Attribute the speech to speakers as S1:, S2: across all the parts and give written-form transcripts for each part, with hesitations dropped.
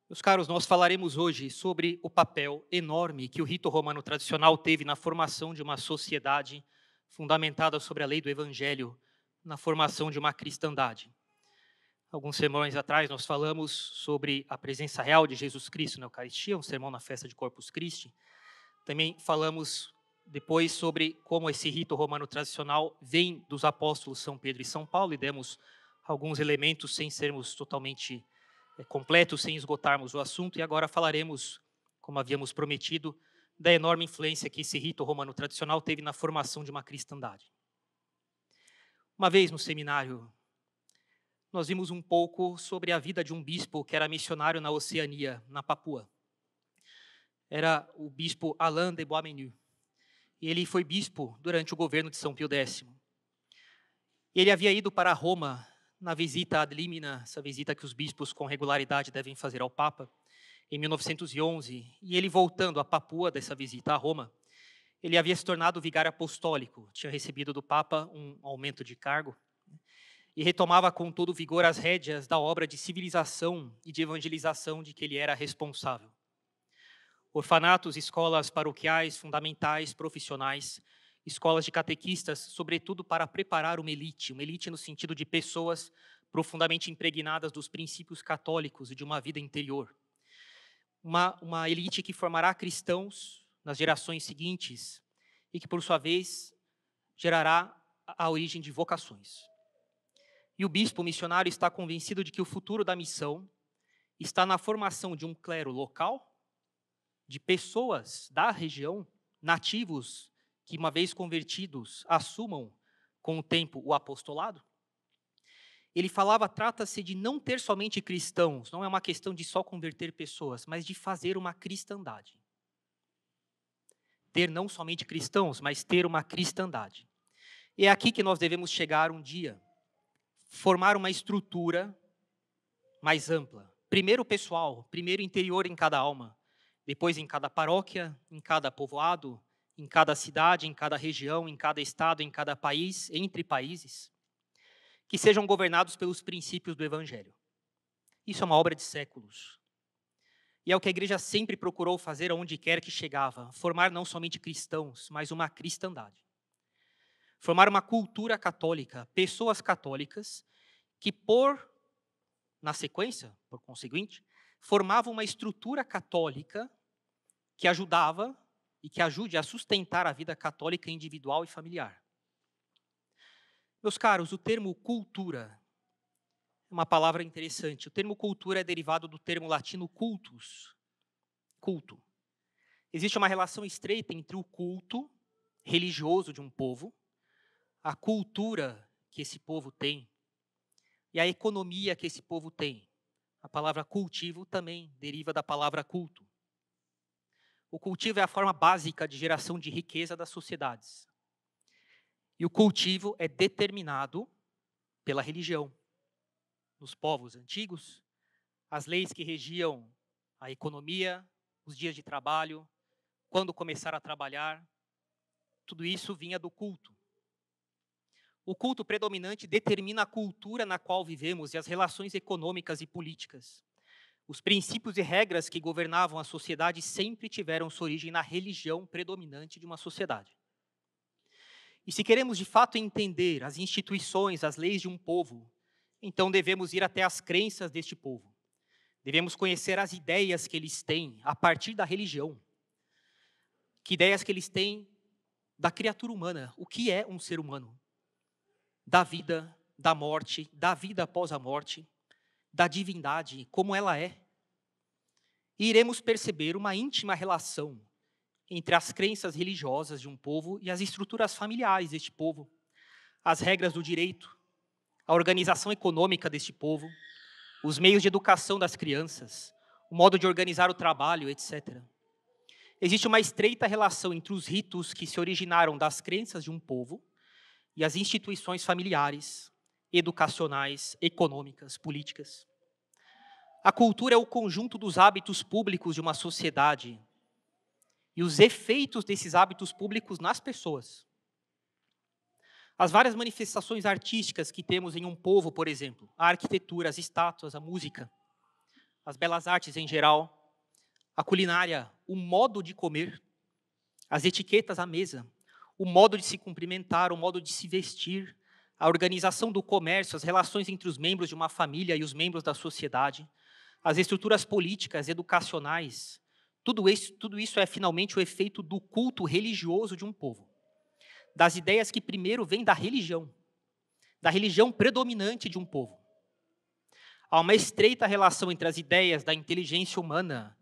S1: Meus caros, nós falaremos hoje sobre o papel enorme que o rito romano tradicional teve na formação de uma sociedade fundamentada sobre a lei do Evangelho, na formação de uma cristandade. Alguns sermões atrás nós falamos sobre a presença real de Jesus Cristo na Eucaristia, um sermão na festa de Corpus Christi. Também falamos depois sobre como esse rito romano tradicional vem dos apóstolos São Pedro e São Paulo e demos alguns elementos sem sermos totalmente completos, sem esgotarmos o assunto. E agora falaremos, como havíamos prometido, da enorme influência que esse rito romano tradicional teve na formação de uma cristandade. Uma vez no seminário, nós vimos um pouco sobre a vida de um bispo que era missionário na Oceania, na Papua. Era o bispo Alain de Boismenu. E ele foi bispo durante o governo de São Pio X. Ele havia ido para Roma na visita ad limina, essa visita que os bispos com regularidade devem fazer ao Papa, em 1911. E ele voltando a Papua dessa visita a Roma, ele havia se tornado vigário apostólico, tinha recebido do Papa um aumento de cargo, e retomava com todo vigor as rédeas da obra de civilização e de evangelização de que ele era responsável. Orfanatos, escolas paroquiais, fundamentais, profissionais, escolas de catequistas, sobretudo para preparar uma elite no sentido de pessoas profundamente impregnadas dos princípios católicos e de uma vida interior. Uma elite que formará cristãos nas gerações seguintes e que, por sua vez, gerará a origem de vocações. E o bispo missionário está convencido de que o futuro da missão está na formação de um clero local, de pessoas da região, nativos, que uma vez convertidos, assumam com o tempo o apostolado. Ele falava, trata-se de não ter somente cristãos, não é uma questão de só converter pessoas, mas de fazer uma cristandade. Ter não somente cristãos, mas ter uma cristandade. E é aqui que nós devemos chegar um dia, formar uma estrutura mais ampla. Primeiro pessoal, primeiro interior em cada alma, depois em cada paróquia, em cada povoado, em cada cidade, em cada região, em cada estado, em cada país, entre países, que sejam governados pelos princípios do Evangelho. Isso é uma obra de séculos. E é o que a igreja sempre procurou fazer aonde quer que chegava, formar não somente cristãos, mas uma cristandade. Formar uma cultura católica, pessoas católicas, que na sequência, por conseguinte, formavam uma estrutura católica que ajudava e que ajude a sustentar a vida católica individual e familiar. Meus caros, o termo cultura é uma palavra interessante. O termo cultura é derivado do termo latino cultus, culto. Existe uma relação estreita entre o culto religioso de um povo, a cultura que esse povo tem e a economia que esse povo tem. A palavra cultivo também deriva da palavra culto. O cultivo é a forma básica de geração de riqueza das sociedades. E o cultivo é determinado pela religião. Nos povos antigos, as leis que regiam a economia, os dias de trabalho, quando começar a trabalhar, tudo isso vinha do culto. O culto predominante determina a cultura na qual vivemos e as relações econômicas e políticas. Os princípios e regras que governavam a sociedade sempre tiveram sua origem na religião predominante de uma sociedade. E se queremos de fato entender as instituições, as leis de um povo, então devemos ir até as crenças deste povo. Devemos conhecer as ideias que eles têm a partir da religião. Que ideias que eles têm da criatura humana, o que é um ser humano? Da vida, da morte, da vida após a morte, da divindade, como ela é. E iremos perceber uma íntima relação entre as crenças religiosas de um povo e as estruturas familiares deste povo, as regras do direito, a organização econômica deste povo, os meios de educação das crianças, o modo de organizar o trabalho, etc. Existe uma estreita relação entre os ritos que se originaram das crenças de um povo e as instituições familiares, educacionais, econômicas, políticas. A cultura é o conjunto dos hábitos públicos de uma sociedade e os efeitos desses hábitos públicos nas pessoas. As várias manifestações artísticas que temos em um povo, por exemplo, a arquitetura, as estátuas, a música, as belas artes em geral, a culinária, o modo de comer, as etiquetas à mesa, o modo de se cumprimentar, o modo de se vestir, a organização do comércio, as relações entre os membros de uma família e os membros da sociedade, as estruturas políticas, educacionais, tudo isso é finalmente o efeito do culto religioso de um povo, das ideias que primeiro vêm da religião predominante de um povo. Há uma estreita relação entre as ideias da inteligência humana,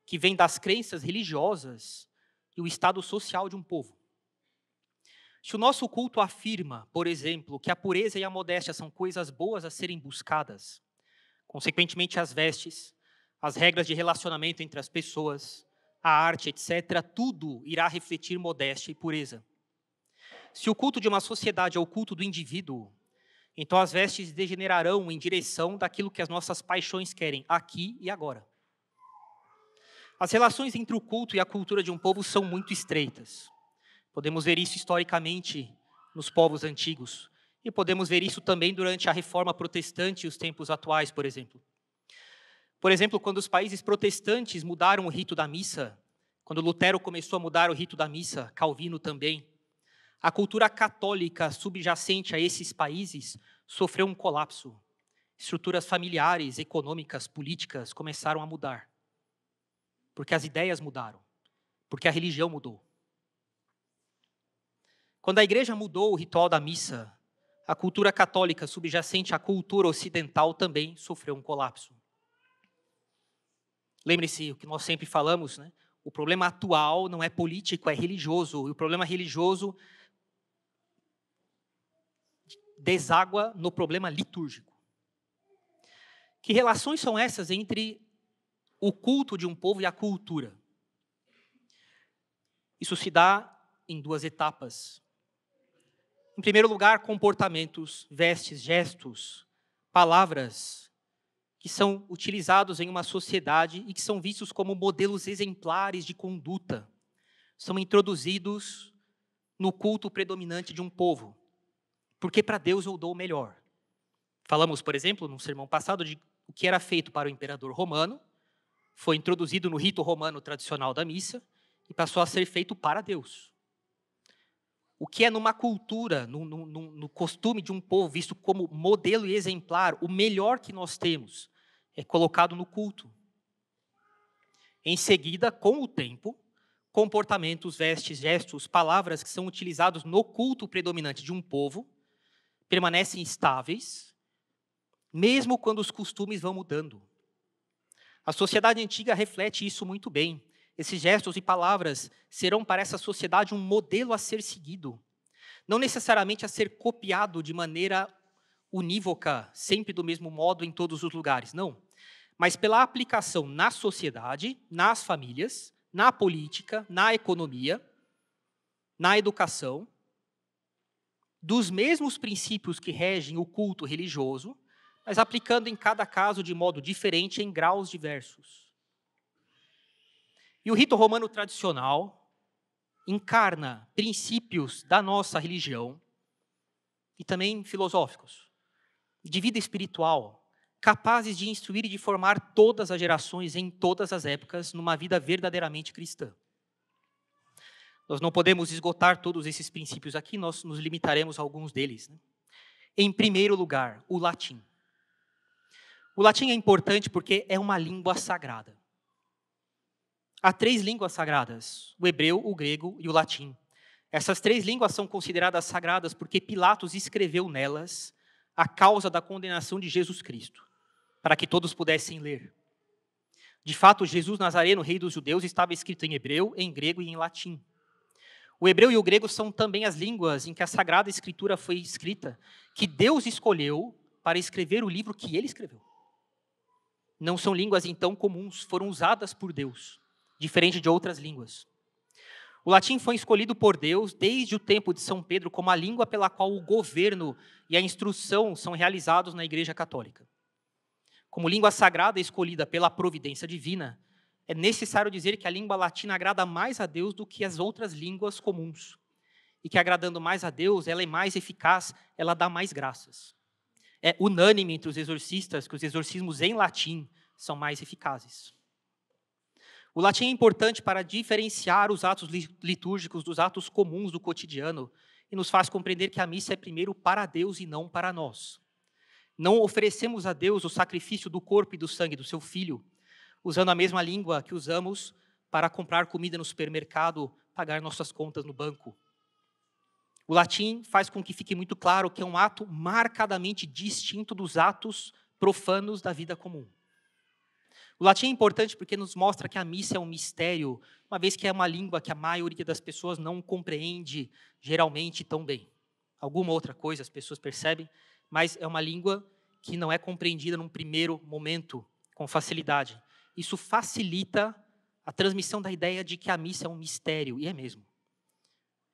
S1: que vem das crenças religiosas, e o estado social de um povo. Se o nosso culto afirma, por exemplo, que a pureza e a modéstia são coisas boas a serem buscadas, consequentemente as vestes, as regras de relacionamento entre as pessoas, a arte, etc., tudo irá refletir modéstia e pureza. Se o culto de uma sociedade é o culto do indivíduo, então as vestes degenerarão em direção daquilo que as nossas paixões querem, aqui e agora. As relações entre o culto e a cultura de um povo são muito estreitas. Podemos ver isso historicamente nos povos antigos. E podemos ver isso também durante a Reforma Protestante e os tempos atuais, por exemplo. Por exemplo, quando os países protestantes mudaram o rito da missa, quando Lutero começou a mudar o rito da missa, Calvino também, a cultura católica subjacente a esses países sofreu um colapso. Estruturas familiares, econômicas, políticas começaram a mudar. Porque as ideias mudaram. Porque a religião mudou. Quando a igreja mudou o ritual da missa, a cultura católica subjacente à cultura ocidental também sofreu um colapso. Lembre-se o que nós sempre falamos, né? O problema atual não é político, é religioso. E o problema religioso deságua no problema litúrgico. Que relações são essas entre o culto de um povo e a cultura? Isso se dá em duas etapas. Em primeiro lugar, comportamentos, vestes, gestos, palavras que são utilizados em uma sociedade e que são vistos como modelos exemplares de conduta. São introduzidos no culto predominante de um povo. Porque para Deus eu dou o melhor. Falamos, por exemplo, num sermão passado, de o que era feito para o imperador romano, foi introduzido no rito romano tradicional da missa e passou a ser feito para Deus. O que é numa cultura, no costume de um povo, visto como modelo e exemplar, o melhor que nós temos, é colocado no culto. Em seguida, com o tempo, comportamentos, vestes, gestos, palavras que são utilizados no culto predominante de um povo, permanecem estáveis, mesmo quando os costumes vão mudando. A sociedade antiga reflete isso muito bem. Esses gestos e palavras serão para essa sociedade um modelo a ser seguido. Não necessariamente a ser copiado de maneira unívoca, sempre do mesmo modo em todos os lugares, não. Mas pela aplicação na sociedade, nas famílias, na política, na economia, na educação, dos mesmos princípios que regem o culto religioso, mas aplicando em cada caso de modo diferente em graus diversos. E o rito romano tradicional encarna princípios da nossa religião e também filosóficos, de vida espiritual, capazes de instruir e de formar todas as gerações em todas as épocas numa vida verdadeiramente cristã. Nós não podemos esgotar todos esses princípios aqui, nós nos limitaremos a alguns deles, né? Em primeiro lugar, o latim. O latim é importante porque é uma língua sagrada. Há 3 línguas sagradas, o hebreu, o grego e o latim. Essas 3 línguas são consideradas sagradas porque Pilatos escreveu nelas a causa da condenação de Jesus Cristo, para que todos pudessem ler. De fato, Jesus Nazareno, rei dos judeus, estava escrito em hebreu, em grego e em latim. O hebreu e o grego são também as línguas em que a Sagrada Escritura foi escrita, que Deus escolheu para escrever o livro que ele escreveu. Não são línguas, então, comuns, foram usadas por Deus, diferente de outras línguas. O latim foi escolhido por Deus desde o tempo de São Pedro como a língua pela qual o governo e a instrução são realizados na Igreja Católica. Como língua sagrada escolhida pela providência divina, é necessário dizer que a língua latina agrada mais a Deus do que as outras línguas comuns. E que agradando mais a Deus, ela é mais eficaz, ela dá mais graças. É unânime entre os exorcistas que os exorcismos em latim são mais eficazes. O latim é importante para diferenciar os atos litúrgicos dos atos comuns do cotidiano e nos faz compreender que a missa é primeiro para Deus e não para nós. Não oferecemos a Deus o sacrifício do corpo e do sangue do seu Filho, usando a mesma língua que usamos para comprar comida no supermercado, pagar nossas contas no banco. O latim faz com que fique muito claro que é um ato marcadamente distinto dos atos profanos da vida comum. O latim é importante porque nos mostra que a missa é um mistério, uma vez que é uma língua que a maioria das pessoas não compreende geralmente tão bem. Alguma outra coisa as pessoas percebem, mas é uma língua que não é compreendida num primeiro momento com facilidade. Isso facilita a transmissão da ideia de que a missa é um mistério, e é mesmo.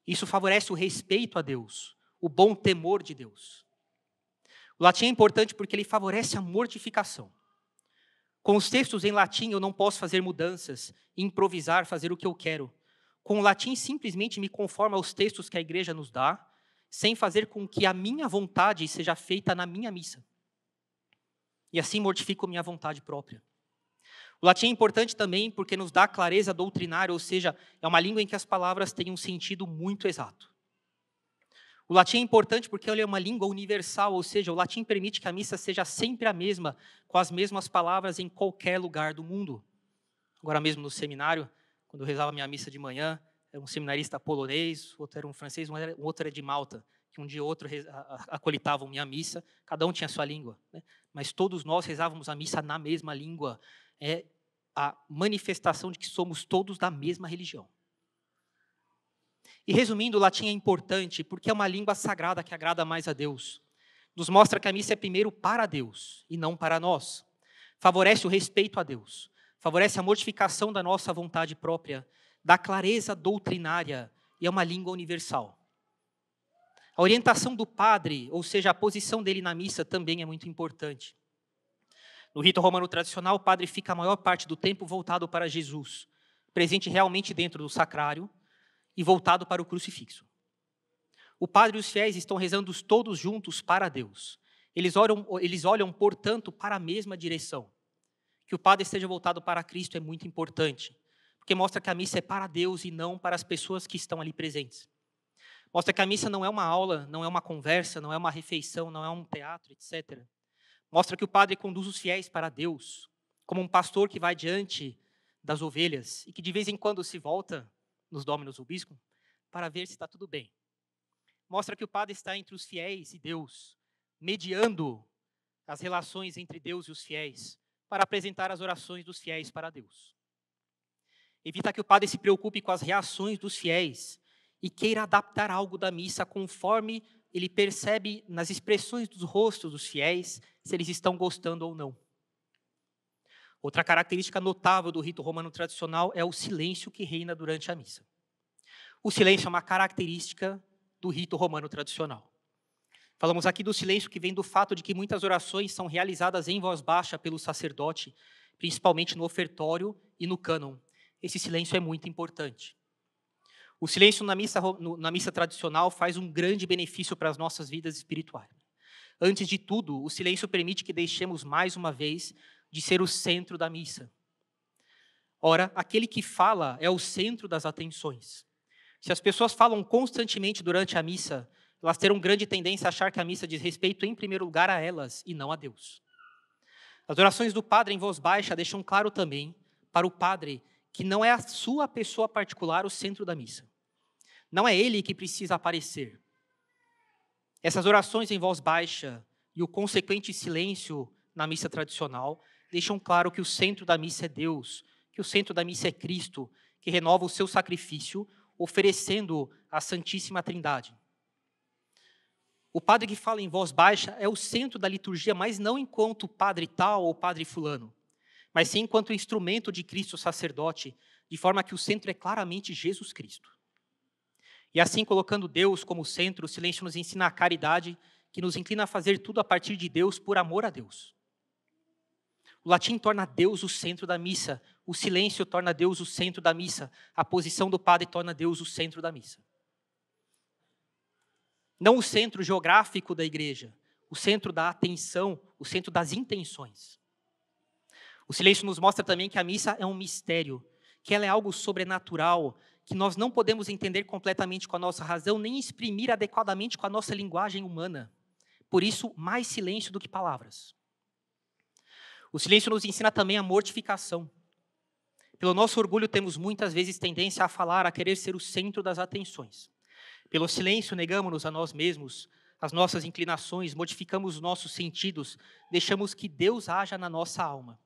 S1: Isso favorece o respeito a Deus, o bom temor de Deus. O latim é importante porque ele favorece a mortificação. Com os textos em latim eu não posso fazer mudanças, improvisar, fazer o que eu quero. Com o latim simplesmente me conformo aos textos que a igreja nos dá, sem fazer com que a minha vontade seja feita na minha missa. E assim mortifico minha vontade própria. O latim é importante também porque nos dá clareza doutrinária, ou seja, é uma língua em que as palavras têm um sentido muito exato. O latim é importante porque ele é uma língua universal, ou seja, o latim permite que a missa seja sempre a mesma, com as mesmas palavras em qualquer lugar do mundo. Agora mesmo no seminário, quando eu rezava minha missa de manhã, era um seminarista polonês, outro era um francês, um outro era de Malta, que um dia ou outro acolitavam minha missa, cada um tinha a sua língua, né? Mas todos nós rezávamos a missa na mesma língua. É a manifestação de que somos todos da mesma religião. E resumindo, o latim é importante porque é uma língua sagrada que agrada mais a Deus. Nos mostra que a missa é primeiro para Deus e não para nós. Favorece o respeito a Deus. Favorece a mortificação da nossa vontade própria. Dá clareza doutrinária e é uma língua universal. A orientação do padre, ou seja, a posição dele na missa, também é muito importante. No rito romano tradicional, o padre fica a maior parte do tempo voltado para Jesus, presente realmente dentro do sacrário e voltado para o crucifixo. O padre e os fiéis estão rezando todos juntos para Deus. Eles olham, portanto, para a mesma direção. Que o padre esteja voltado para Cristo é muito importante, porque mostra que a missa é para Deus e não para as pessoas que estão ali presentes. Mostra que a missa não é uma aula, não é uma conversa, não é uma refeição, não é um teatro, etc. Mostra que o padre conduz os fiéis para Deus, como um pastor que vai diante das ovelhas e que de vez em quando se volta nos Dominus Vobiscum para ver se está tudo bem. Mostra que o padre está entre os fiéis e Deus, mediando as relações entre Deus e os fiéis, para apresentar as orações dos fiéis para Deus. Evita que o padre se preocupe com as reações dos fiéis e queira adaptar algo da missa conforme ele percebe nas expressões dos rostos dos fiéis se eles estão gostando ou não. Outra característica notável do rito romano tradicional é o silêncio que reina durante a missa. O silêncio é uma característica do rito romano tradicional. Falamos aqui do silêncio que vem do fato de que muitas orações são realizadas em voz baixa pelo sacerdote, principalmente no ofertório e no cânon. Esse silêncio é muito importante. O silêncio na missa tradicional faz um grande benefício para as nossas vidas espirituais. Antes de tudo, o silêncio permite que deixemos mais uma vez de ser o centro da missa. Ora, aquele que fala é o centro das atenções. Se as pessoas falam constantemente durante a missa, elas terão grande tendência a achar que a missa diz respeito em primeiro lugar a elas e não a Deus. As orações do padre em voz baixa deixam claro também para o padre que não é a sua pessoa particular o centro da missa. Não é ele que precisa aparecer. Essas orações em voz baixa e o consequente silêncio na missa tradicional deixam claro que o centro da missa é Deus, que o centro da missa é Cristo, que renova o seu sacrifício, oferecendo a Santíssima Trindade. O padre que fala em voz baixa é o centro da liturgia, mas não enquanto padre tal ou padre fulano, mas sim enquanto instrumento de Cristo sacerdote, de forma que o centro é claramente Jesus Cristo. E assim, colocando Deus como centro, o silêncio nos ensina a caridade, que nos inclina a fazer tudo a partir de Deus, por amor a Deus. O latim torna Deus o centro da missa, o silêncio torna Deus o centro da missa, a posição do padre torna Deus o centro da missa. Não o centro geográfico da igreja, o centro da atenção, o centro das intenções. O silêncio nos mostra também que a missa é um mistério, que ela é algo sobrenatural, que nós não podemos entender completamente com a nossa razão, nem exprimir adequadamente com a nossa linguagem humana. Por isso, mais silêncio do que palavras. O silêncio nos ensina também a mortificação. Pelo nosso orgulho, temos muitas vezes tendência a falar, a querer ser o centro das atenções. Pelo silêncio, negamos-nos a nós mesmos, as nossas inclinações, modificamos os nossos sentidos, deixamos que Deus haja na nossa alma.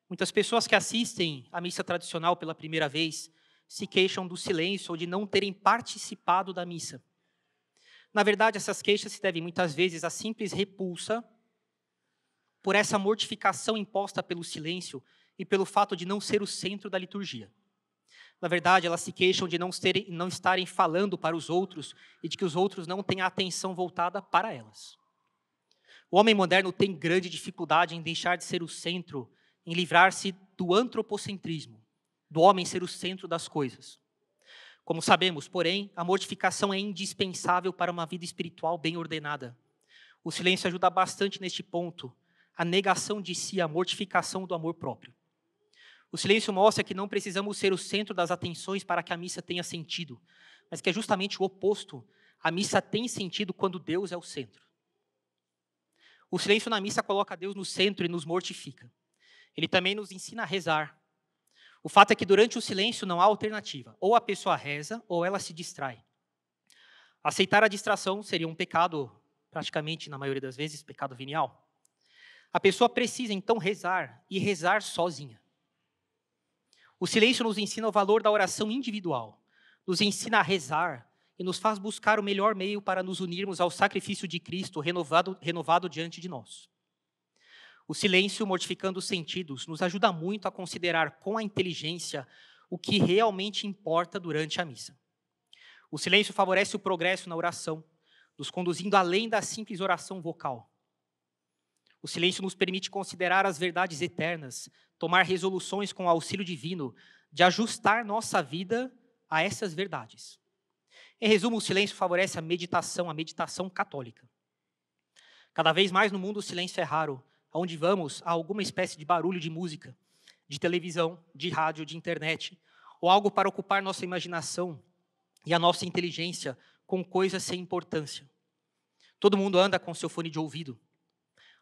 S1: Muitas pessoas que assistem à missa tradicional pela primeira vez se queixam do silêncio ou de não terem participado da missa. Na verdade, essas queixas se devem muitas vezes à simples repulsa por essa mortificação imposta pelo silêncio e pelo fato de não ser o centro da liturgia. Na verdade, elas se queixam de não estarem falando para os outros e de que os outros não têm a atenção voltada para elas. O homem moderno tem grande dificuldade em deixar de ser o centro, em livrar-se do antropocentrismo, do homem ser o centro das coisas. Como sabemos, porém, a mortificação é indispensável para uma vida espiritual bem ordenada. O silêncio ajuda bastante neste ponto, a negação de si, a mortificação do amor próprio. O silêncio mostra que não precisamos ser o centro das atenções para que a missa tenha sentido, mas que é justamente o oposto. A missa tem sentido quando Deus é o centro. O silêncio na missa coloca Deus no centro e nos mortifica. Ele também nos ensina a rezar. O fato é que durante o silêncio não há alternativa. Ou a pessoa reza, ou ela se distrai. Aceitar a distração seria um pecado, praticamente, na maioria das vezes, pecado venial. A pessoa precisa, então, rezar, e rezar sozinha. O silêncio nos ensina o valor da oração individual, nos ensina a rezar e nos faz buscar o melhor meio para nos unirmos ao sacrifício de Cristo renovado diante de nós. O silêncio, mortificando os sentidos, nos ajuda muito a considerar com a inteligência o que realmente importa durante a missa. O silêncio favorece o progresso na oração, nos conduzindo além da simples oração vocal. O silêncio nos permite considerar as verdades eternas, tomar resoluções com o auxílio divino, de ajustar nossa vida a essas verdades. Em resumo, o silêncio favorece a meditação católica. Cada vez mais no mundo o silêncio é raro. Aonde vamos, há alguma espécie de barulho de música, de televisão, de rádio, de internet, ou algo para ocupar nossa imaginação e a nossa inteligência com coisas sem importância. Todo mundo anda com seu fone de ouvido.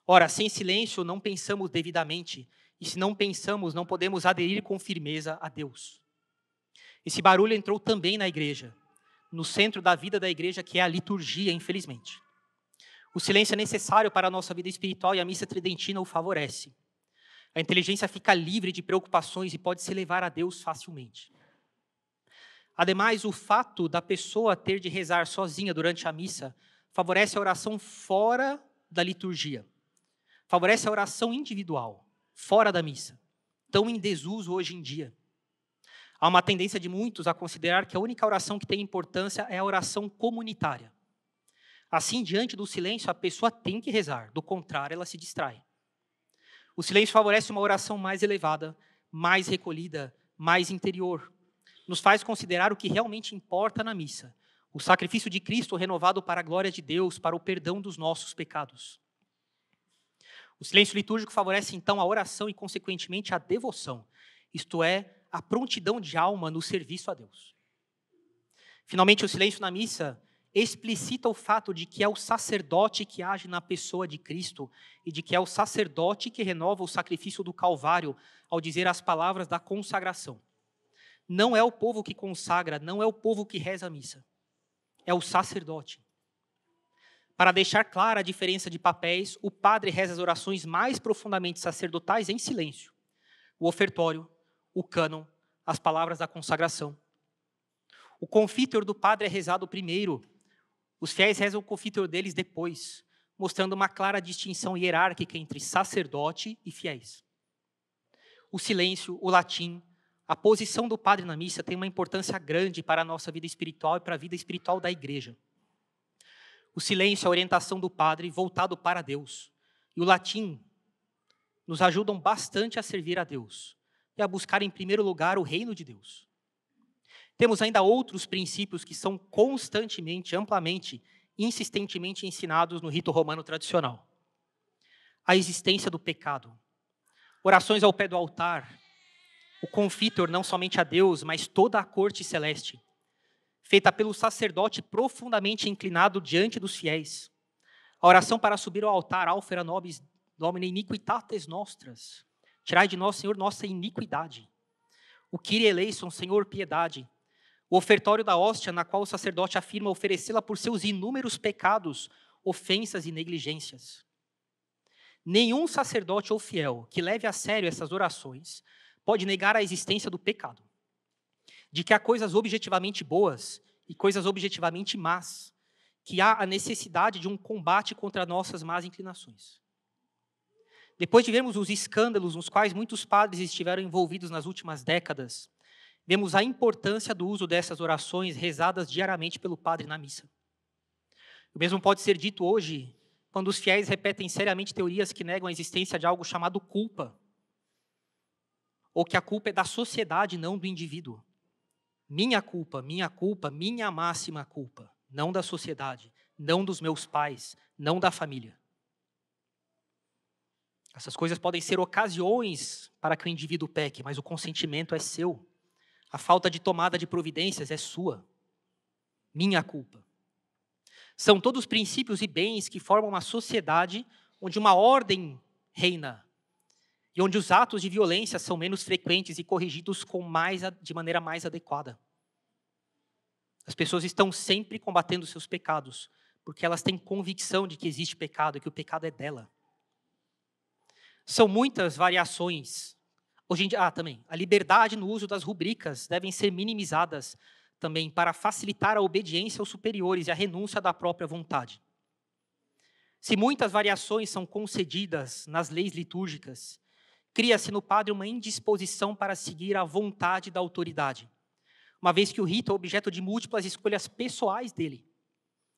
S1: Ora, sem silêncio não pensamos devidamente, e se não pensamos, não podemos aderir com firmeza a Deus. Esse barulho entrou também na igreja, no centro da vida da igreja, que é a liturgia, infelizmente. O silêncio é necessário para a nossa vida espiritual e a missa tridentina o favorece. A inteligência fica livre de preocupações e pode se levar a Deus facilmente. Ademais, o fato da pessoa ter de rezar sozinha durante a missa favorece a oração fora da liturgia. Favorece a oração individual, fora da missa, tão em desuso hoje em dia. Há uma tendência de muitos a considerar que a única oração que tem importância é a oração comunitária. Assim, diante do silêncio, a pessoa tem que rezar, do contrário, ela se distrai. O silêncio favorece uma oração mais elevada, mais recolhida, mais interior. Nos faz considerar o que realmente importa na missa, o sacrifício de Cristo renovado para a glória de Deus, para o perdão dos nossos pecados. O silêncio litúrgico favorece, então, a oração e, consequentemente, a devoção, isto é, a prontidão de alma no serviço a Deus. Finalmente, o silêncio na missa explicita o fato de que é o sacerdote que age na pessoa de Cristo e de que é o sacerdote que renova o sacrifício do Calvário ao dizer as palavras da consagração. Não é o povo que consagra, não é o povo que reza a missa, é o sacerdote. Para deixar clara a diferença de papéis, o padre reza as orações mais profundamente sacerdotais em silêncio. O ofertório, o cânon, as palavras da consagração. O confíteor do padre é rezado primeiro. Os fiéis rezam o confíteor deles depois, mostrando uma clara distinção hierárquica entre sacerdote e fiéis. O silêncio, o latim, a posição do padre na missa tem uma importância grande para a nossa vida espiritual e para a vida espiritual da igreja. O silêncio, a orientação do padre voltado para Deus. E o latim nos ajudam bastante a servir a Deus e a buscar em primeiro lugar o reino de Deus. Temos ainda outros princípios que são constantemente, amplamente, insistentemente ensinados no rito romano tradicional. A existência do pecado, Orações ao pé do altar, o confítor não somente a Deus, mas toda a corte celeste, feita pelo sacerdote profundamente inclinado diante dos fiéis. A oração para subir ao altar, Alfera nobis domine iniquitates nostras. Tirai de nós, Senhor, nossa iniquidade. O Kyrie eleison, Senhor, piedade. O ofertório da hóstia, na qual o sacerdote afirma oferecê-la por seus inúmeros pecados, ofensas e negligências. Nenhum sacerdote ou fiel que leve a sério essas orações pode negar a existência do pecado, de que há coisas objetivamente boas e coisas objetivamente más, que há a necessidade de um combate contra nossas más inclinações. Depois de vermos os escândalos nos quais muitos padres estiveram envolvidos nas últimas décadas, vemos a importância do uso dessas orações rezadas diariamente pelo padre na missa. O mesmo pode ser dito hoje, quando os fiéis repetem seriamente teorias que negam a existência de algo chamado culpa, ou que a culpa é da sociedade, não do indivíduo. Minha culpa, minha máxima culpa, não da sociedade, não dos meus pais, não da família. Essas coisas podem ser ocasiões para que o indivíduo peque, mas o consentimento é seu. A falta de tomada de providências é sua. Minha culpa. São todos princípios e bens que formam uma sociedade onde uma ordem reina e onde os atos de violência são menos frequentes e corrigidos de maneira mais adequada. As pessoas estão sempre combatendo seus pecados, porque elas têm convicção de que existe pecado e que o pecado é dela. São muitas variações. Hoje em dia, também, a liberdade no uso das rubricas devem ser minimizadas também para facilitar a obediência aos superiores e a renúncia da própria vontade. Se muitas variações são concedidas nas leis litúrgicas, cria-se no padre uma indisposição para seguir a vontade da autoridade, uma vez que o rito é objeto de múltiplas escolhas pessoais dele.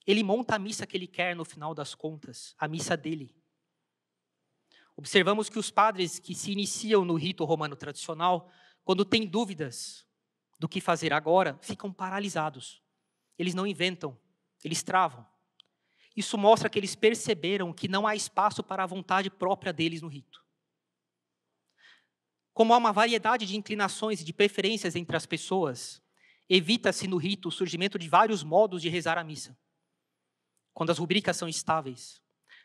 S1: Ele monta a missa que ele quer no final das contas, a missa dele. Observamos que os padres que se iniciam no rito romano tradicional, quando têm dúvidas do que fazer agora, ficam paralisados. Eles não inventam, eles travam. Isso mostra que eles perceberam que não há espaço para a vontade própria deles no rito. Como há uma variedade de inclinações e de preferências entre as pessoas, evita-se no rito o surgimento de vários modos de rezar a missa. Quando as rubricas são estáveis.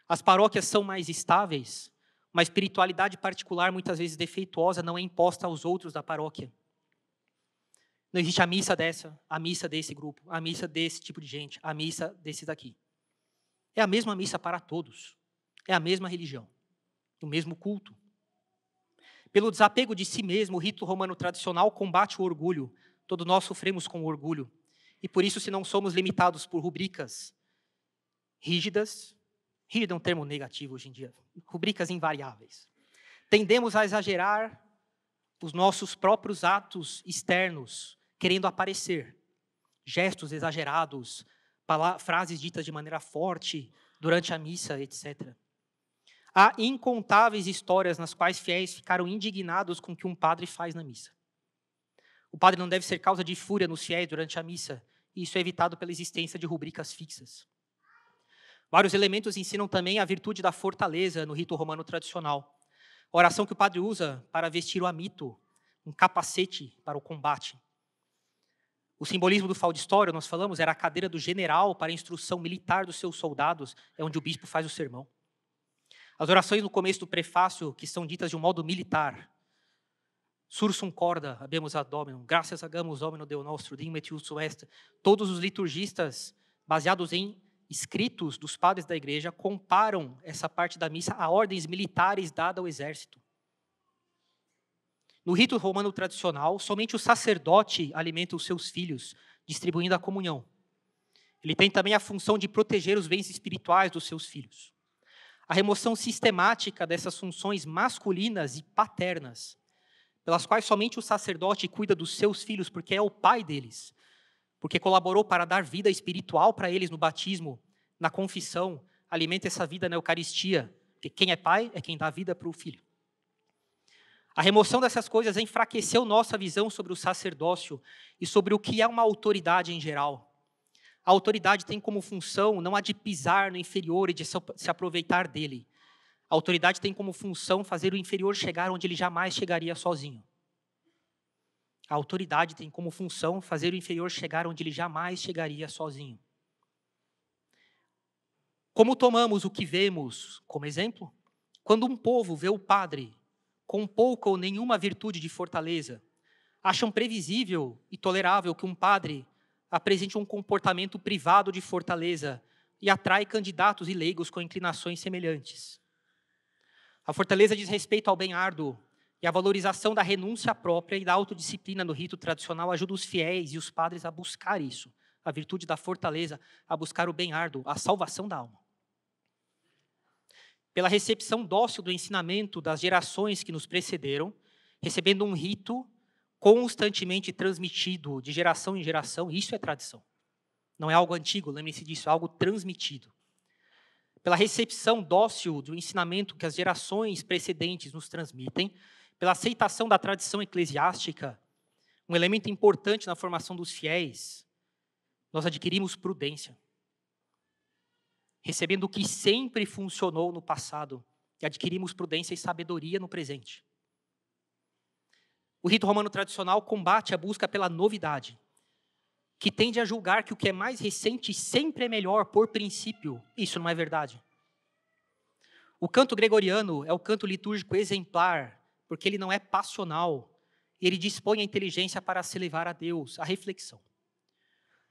S1: As paróquias são mais estáveis, uma espiritualidade particular, muitas vezes defeituosa, não é imposta aos outros da paróquia. Não existe a missa dessa, a missa desse grupo, a missa desse tipo de gente, a missa desses daqui. É a mesma missa para todos. É a mesma religião, o mesmo culto. Pelo desapego de si mesmo, o rito romano tradicional combate o orgulho. Todos nós sofremos com o orgulho. E por isso, se não somos limitados por rubricas rígidas, rígido é um termo negativo hoje em dia, rubricas invariáveis, tendemos a exagerar os nossos próprios atos externos, querendo aparecer. Gestos exagerados, frases ditas de maneira forte durante a missa, etc. Há incontáveis histórias nas quais fiéis ficaram indignados com o que um padre faz na missa. O padre não deve ser causa de fúria nos fiéis durante a missa, e isso é evitado pela existência de rubricas fixas. Vários elementos ensinam também a virtude da fortaleza no rito romano tradicional. A oração que o padre usa para vestir o amito, um capacete para o combate. O simbolismo do faudistório, nós falamos, era a cadeira do general para a instrução militar dos seus soldados, é onde o bispo faz o sermão. As orações no começo do prefácio, que são ditas de um modo militar. Sursum corda, habemus ad Dominum, graças hagamos Domino Deo nostro, dim et iusum est. Todos os liturgistas, baseados em escritos dos padres da igreja, comparam essa parte da missa a ordens militares dadas ao exército. No rito romano tradicional, somente o sacerdote alimenta os seus filhos, distribuindo a comunhão. Ele tem também a função de proteger os bens espirituais dos seus filhos. A remoção sistemática dessas funções masculinas e paternas, pelas quais somente o sacerdote cuida dos seus filhos, porque é o pai deles, porque colaborou para dar vida espiritual para eles no batismo, na confissão, alimenta essa vida na Eucaristia, porque quem é pai é quem dá vida para o filho. A remoção dessas coisas enfraqueceu nossa visão sobre o sacerdócio e sobre o que é uma autoridade em geral. A autoridade tem como função não a de pisar no inferior e de se aproveitar dele. A autoridade tem como função fazer o inferior chegar onde ele jamais chegaria sozinho. A autoridade tem como função fazer o inferior chegar onde ele jamais chegaria sozinho. Como tomamos o que vemos como exemplo? Quando um povo vê o padre com pouca ou nenhuma virtude de fortaleza, acham previsível e tolerável que um padre apresente um comportamento privado de fortaleza e atrai candidatos e leigos com inclinações semelhantes. A fortaleza diz respeito ao bem árduo, e a valorização da renúncia própria e da autodisciplina no rito tradicional ajuda os fiéis e os padres a buscar isso, a virtude da fortaleza, a buscar o bem árduo, a salvação da alma. Pela recepção dócil do ensinamento das gerações que nos precederam, recebendo um rito constantemente transmitido de geração em geração, isso é tradição. Não é algo antigo, lembre-se disso, é algo transmitido. Pela recepção dócil do ensinamento que as gerações precedentes nos transmitem, pela aceitação da tradição eclesiástica, um elemento importante na formação dos fiéis, nós adquirimos prudência. Recebendo o que sempre funcionou no passado, e adquirimos prudência e sabedoria no presente. O rito romano tradicional combate a busca pela novidade, que tende a julgar que o que é mais recente sempre é melhor por princípio. Isso não é verdade. O canto gregoriano é o canto litúrgico exemplar, porque ele não é passional, e ele dispõe a inteligência para se levar a Deus, a reflexão.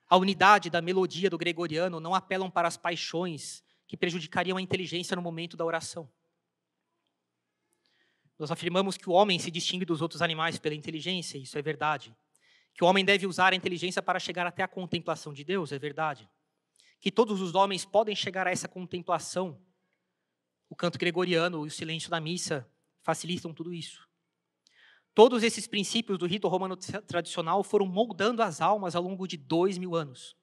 S1: A unidade da melodia do gregoriano não apelam para as paixões que prejudicariam a inteligência no momento da oração. Nós afirmamos que o homem se distingue dos outros animais pela inteligência, isso é verdade. Que o homem deve usar a inteligência para chegar até a contemplação de Deus, é verdade. Que todos os homens podem chegar a essa contemplação. O canto gregoriano e o silêncio da missa facilitam tudo isso. Todos esses princípios do rito romano tradicional foram moldando as almas ao longo de 2000 anos.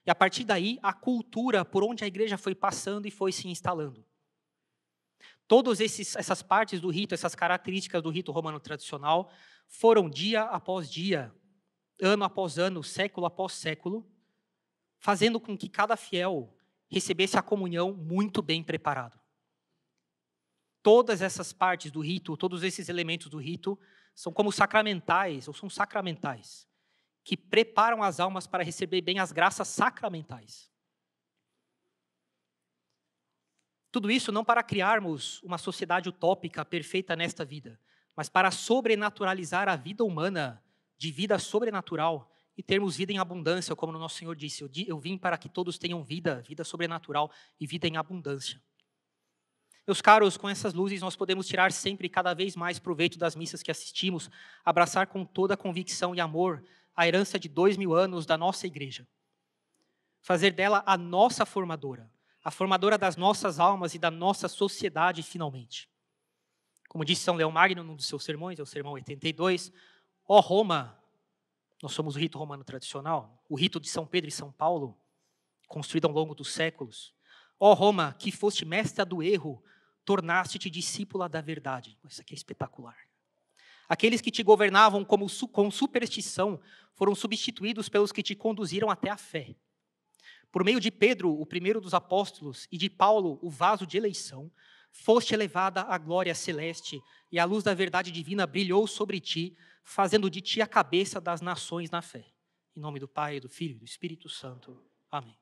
S1: E a partir daí, a cultura por onde a igreja foi passando e foi se instalando. Todas essas partes do rito, essas características do rito romano tradicional, foram dia após dia, ano após ano, século após século, fazendo com que cada fiel recebesse a comunhão muito bem preparado. Todas essas partes do rito, todos esses elementos do rito, são como sacramentais, ou são sacramentais, que preparam as almas para receber bem as graças sacramentais. Tudo isso não para criarmos uma sociedade utópica perfeita nesta vida, mas para sobrenaturalizar a vida humana de vida sobrenatural e termos vida em abundância, como o nosso Senhor disse, eu vim para que todos tenham vida, vida sobrenatural e vida em abundância. Meus caros, com essas luzes nós podemos tirar sempre cada vez mais proveito das missas que assistimos, abraçar com toda a convicção e amor a herança de 2000 anos da nossa igreja. Fazer dela a nossa formadora, a formadora das nossas almas e da nossa sociedade finalmente. Como disse São Leão Magno num dos seus sermões, é o sermão 82, ó Roma, nós somos o rito romano tradicional, o rito de São Pedro e São Paulo, construído ao longo dos séculos. Ó Roma, que foste mestra do erro, tornaste-te discípula da verdade. Isso aqui é espetacular. Aqueles que te governavam com superstição foram substituídos pelos que te conduziram até a fé. Por meio de Pedro, o primeiro dos apóstolos, e de Paulo, o vaso de eleição, foste elevada à glória celeste, e a luz da verdade divina brilhou sobre ti, fazendo de ti a cabeça das nações na fé. Em nome do Pai, do Filho e do Espírito Santo. Amém.